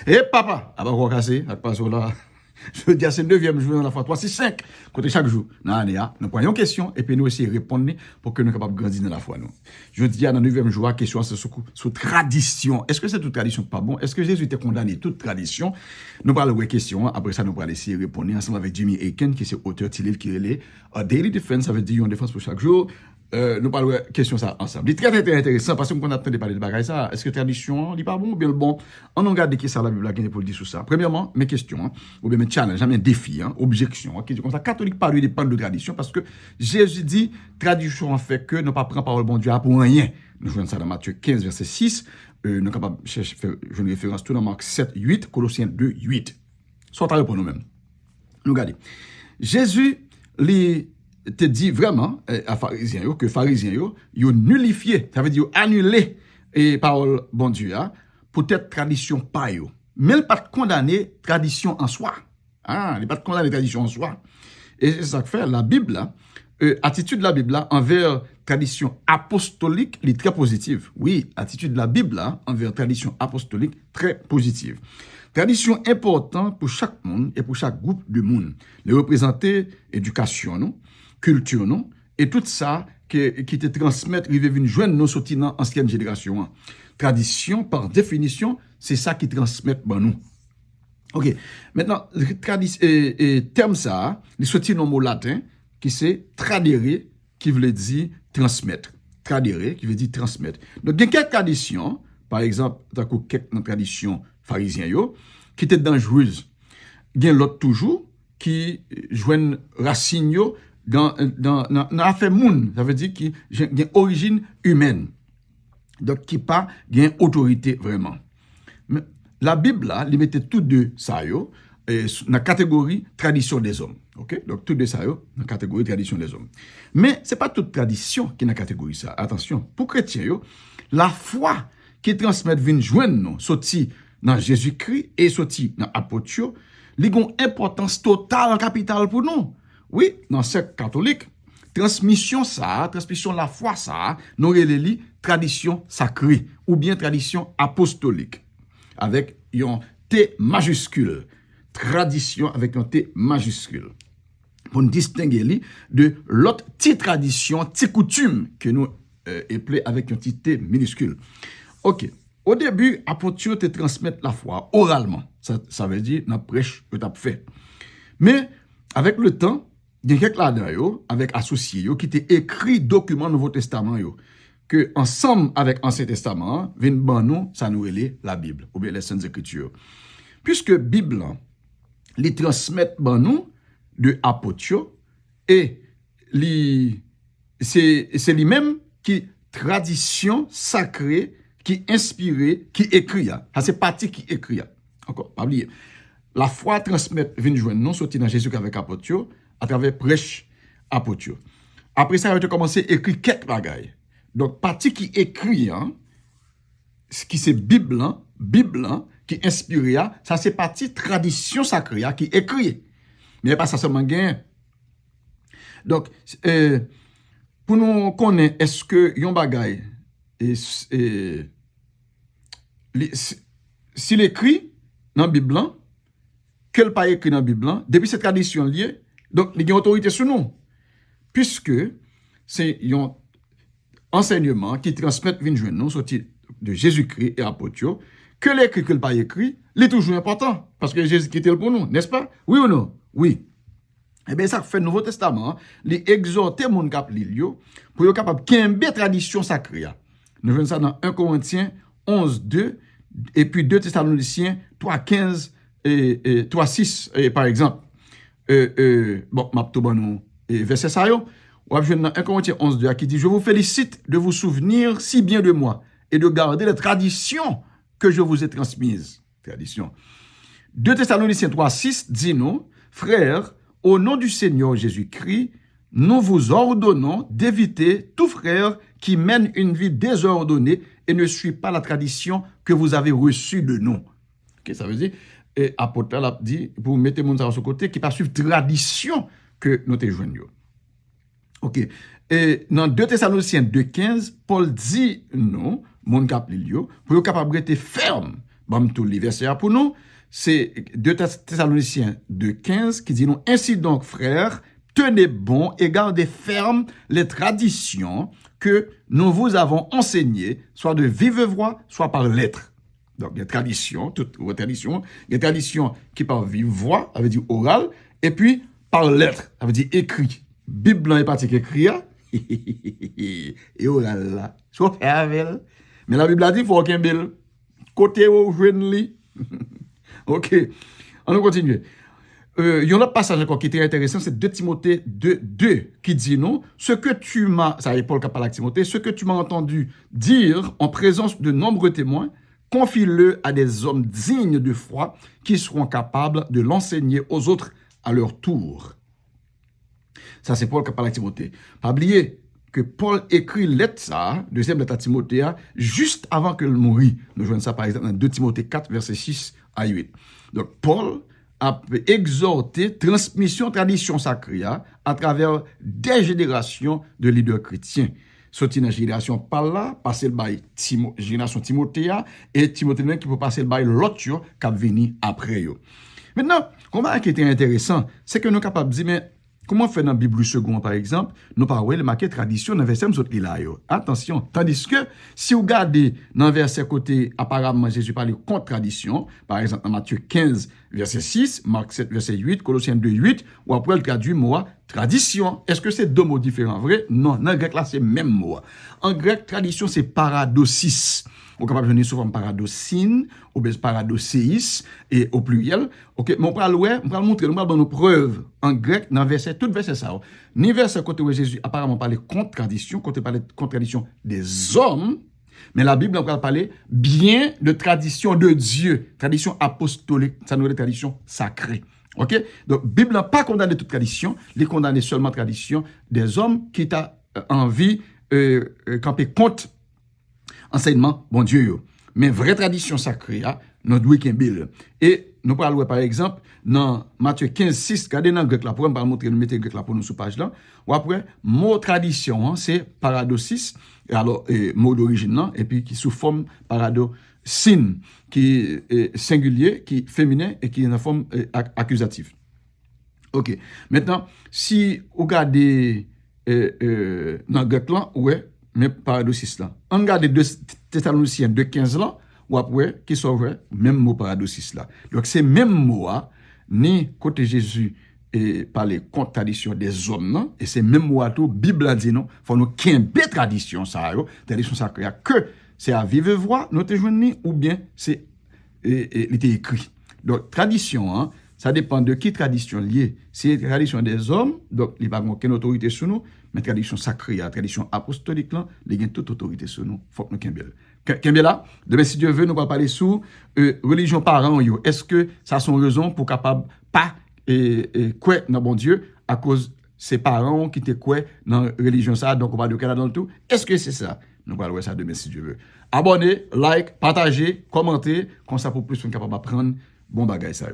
Et papa, ah bah, on va casser, à pas là. Je veux dire, c'est le 9e jour dans la fois 3, 6, 5, côté chaque jour. Dans l'année, nous prenons une question et puis nous essayons de répondre pour que nous soyons capables de grandir dans la foi. Nous. Je dis, dans le 9e jour, la question, c'est sur tradition. Est-ce que c'est toute tradition pas bon? Est-ce que Jésus était condamné toute tradition? Nous parlons de question. Après ça, nous allons essayer de répondre ensemble avec Jimmy Aiken, qui est auteur de livre qui est Daily Defense, ça veut dire une défense pour chaque jour. Nous parlons de question ça ensemble. C'est très intéressant parce qu'on a entendu parler de bagaille ça. Est-ce que tradition, n'est pas bon ou bien le bon? On regarde qui ça la Bible qui est pour dire sur ça. Premièrement, mes questions, ou bien mes challenges, mes défis, objections, qui dit comme ça. Catholique parle de prendre de tradition parce que Jésus dit tradition en fait que ne pas prendre parole bon Dieu pour rien. Nous voyons ça dans Matthieu 15 verset 6. Nous sommes capables de chercher une référence tout dans Marc 7 8, Colossiens 2 8. Soit à pour nous-mêmes. Nous regardons. Jésus les te dit vraiment à pharisiens que pharisiens yo nullifié, ça veut dire annulé et parole bon Dieu pour être tradition pas yo. Mais il pas condamner tradition en soi. Il pas condamner tradition en soi. Et c'est ça que fait la Bible attitude de la Bible envers tradition apostolique, est très positive. Oui, attitude de la Bible envers tradition apostolique très positive. Tradition importante pour chaque monde et pour chaque groupe de monde. Les représenter éducation non, culture non, et tout ça qui te transmettent, qui viennent joindre nos sorties dans l'ancienne génération. Tradition par définition, c'est ça qui transmet nous. OK. Maintenant, terme ça, il sorti dans le mot latin qui c'est tradere qui veut dire transmettre. Tradere qui veut dire transmettre. Donc, il y a quelques traditions, par exemple, dans quelques traditions pharisiens qui étaient dangereuses. Il y a l'autre toujours qui joignent racines dans l'affaire moun, ça veut dire qui a une origine humaine. Donc, qui pas une autorité vraiment. Mais la Bible, là, il mettait tous deux ça, dans la catégorie tradition des hommes. OK? Donc, tous deux ça, dans la catégorie tradition des hommes. Mais, ce n'est pas toute tradition qui est dans la catégorie ça. Attention, pour chrétiens, la foi qui transmet vient joindre nous, sorti dans Jésus-Christ et sorti dans l'apôtre, il a une importance totale en capital pour nous. Oui, dans ce catholique, transmission la foi ça, nous relève tradition sacrée ou bien tradition apostolique avec un T majuscule. Tradition avec un T majuscule. Pour nous distinguer de l'autre petite tradition, petite coutume que nous appelons avec un petit T minuscule. OK. Au début, apôtre te transmettre la foi oralement. Ça veut dire dans prêche que tu as fait. Mais avec le temps, il y a quelques là-dedans, avec associés, qui t'ont écrit document Nouveau Testament, que ensemble avec Ancien Testament, viennent nous, ça nous est la Bible, ou bien les Saintes Écritures. Puisque Bible, les transmettent nous de apôtres, et c'est lui-même qui tradition sacrée, qui inspiré, qui écrit. Ça, c'est parti qui écrit. Encore, pas oublier. La foi transmet, vient joindre nous, sorti dans Jésus avec apôtres, à travers prêche apôtre. Après ça, il a commencé à écrire quelques bagailles. Donc, partie qui écrit, qui c'est Bible, qui inspire, ça c'est partie tradition sacrée, qui écrit. Mais pas ça seulement gain. Donc, pour nous connaître, est-ce que yon bagaille, s'il écrit dans la Bible, qu'elle pas écrit dans la Bible, depuis cette tradition liée, donc, il y a une autorité sur nous. Puisque c'est un enseignement qui transmet nous, sorti de Jésus-Christ et apôtres, que l'écrit que le pas écrit, il est toujours important. Parce que Jésus était pour nous, n'est-ce pas? Oui ou non? Oui. Eh bien, ça fait le Nouveau Testament, il exhorte mon cap l'ilio pour être capable de tradition sacrée. Nous voyons ça dans 1 Corinthiens 11, 2, et puis 2 Thessaloniciens 3, 15 et 3, 6, par exemple. Bon, verset ça, on va dans 1 Corinthiens 11, 2, qui dit, je vous félicite de vous souvenir si bien de moi et de garder les traditions que je vous ai transmises. Tradition. 2 Thessaloniciens 3, 6 dit nous, frères, au nom du Seigneur Jésus-Christ, nous vous ordonnons d'éviter tout frère qui mène une vie désordonnée et ne suit pas la tradition que vous avez reçue de nous. Okay, ça veut dire, et apôtre a dit, pour mettre mon sur ce côté, qui pas suivre tradition que nous te joignons. OK. Et dans 2 Thessaloniciens 2:15, Paul dit non, mon cap lilio, pour être capable d'être ferme Bam tout les versets pour nous, c'est 2 Thessaloniciens 2:15 qui dit non, ainsi donc frères, tenez bon et gardez ferme les traditions que nous vous avons enseignées, soit de vive voix, soit par lettres. Donc, il y a tradition, toutes vos traditions. Il y a tradition qui par vive voix, ça veut dire oral, et puis par lettres, ça veut dire écrit. Bible est partie écrit, et oral là. Sauf avec. Mais la Bible a dit, il faut aucun bel. Côté où jeune li. Ok. On va continuer. Il y a un autre passage encore qui est intéressant, c'est 2 Timothée 2 qui dit non, ce que tu m'as, ça est Paul qui parle à Timothée, ce que tu m'as entendu dire en présence de nombreux témoins, confie-le à des hommes dignes de foi qui seront capables de l'enseigner aux autres à leur tour. Ça, c'est Paul qui parle à Timothée. Pas oublier que Paul écrit lettre ça, deuxième lettre à Timothée, juste avant qu'il mourût. Nous jouons ça par exemple dans 2 Timothée 4, verset 6 à 8. Donc, Paul a exhorté transmission tradition sacrée à travers des générations de leaders chrétiens. Sorti dans la génération par là, passer le bail génération Timothée et Timothée qui peut passer le bail l'autre qui va venir après eux. Maintenant, comment qui était intéressant, c'est que nous sommes capables de dire, mais comment faire dans la Bible second, par exemple, nous parlons de marquer tradition dans le verset nous là. Attention, tandis que si vous regardez dans le verset côté, apparemment, Jésus parle contre tradition, par exemple, dans Matthieu 15, verset 6, Marc 7, verset 8, Colossiens 2, 8, ou après, il traduit le mot tradition. Est-ce que c'est 2 mots différents? Vrai? Non, dans le grec, là, c'est le même mot. En grec, tradition, c'est paradosis. On est capable de venir sous forme paradosine, ou bien paradocéis, et au pluriel. Ok, mais on va le montrer, on va donner nos preuves en grec, dans verset, tout verset ça. Ni verset côté où Jésus apparemment parlait contre tradition, côté parlait contre tradition des hommes, mais la Bible on va parler bien de tradition de Dieu, tradition apostolique, ça nous est tradition sacrée. Ok, donc Bible n'a pas condamné toute tradition, il condamne seulement tradition des hommes qui ont envie camper contre enseignement, bon Dieu. Mais vraie tradition sacrée, nous devons qu'il et nous parlons par exemple dans Matthieu 15, 6, regardez dans le grec là, pour me montrer, nous mettons le grec là pour nous sous page là. Ou après, mot tradition, c'est paradosis, alors mot d'origine, et puis qui sous forme paradosine, qui est singulier, qui est féminin et qui est en forme accusative. Ok. Maintenant, si vous regardez dans le grec là, ouais, mais paradosis là. On regarde 2 Thessaloniciens 2:15 là, ou après, qui sont vrai, même mot paradosis là. Donc, c'est même mot, ni côté Jésus et parler contre tradition des hommes, non? Et c'est même mot à tout, Bible a dit non, faut nous qu'il y ait une belle tradition, ça, tradition sacrée, que c'est à vivre voix, nous te joignons, ou bien c'est, il était écrit. Donc, tradition, ça dépend de qui tradition liée. Si c'est tradition des hommes, donc il n'y a pas aucune autorité sur nous, mais tradition sacrée, la tradition apostolique, là, il y a toute autorité sur nous. Il faut que nous Kembé là, demain, si Dieu veut, nous allons parler sur religion parents. Est-ce que ça sont raisons pour capable pas quoi dans bon Dieu à cause ses parents qui étaient quoi dans religion ça, donc on va de Canada dans le tout. Est-ce que c'est ça? Nous allons voir ça demain, si Dieu veut. Abonnez, like, partagez, commentez, comme ça pour plus, on est capable d'apprendre bon bagage ça.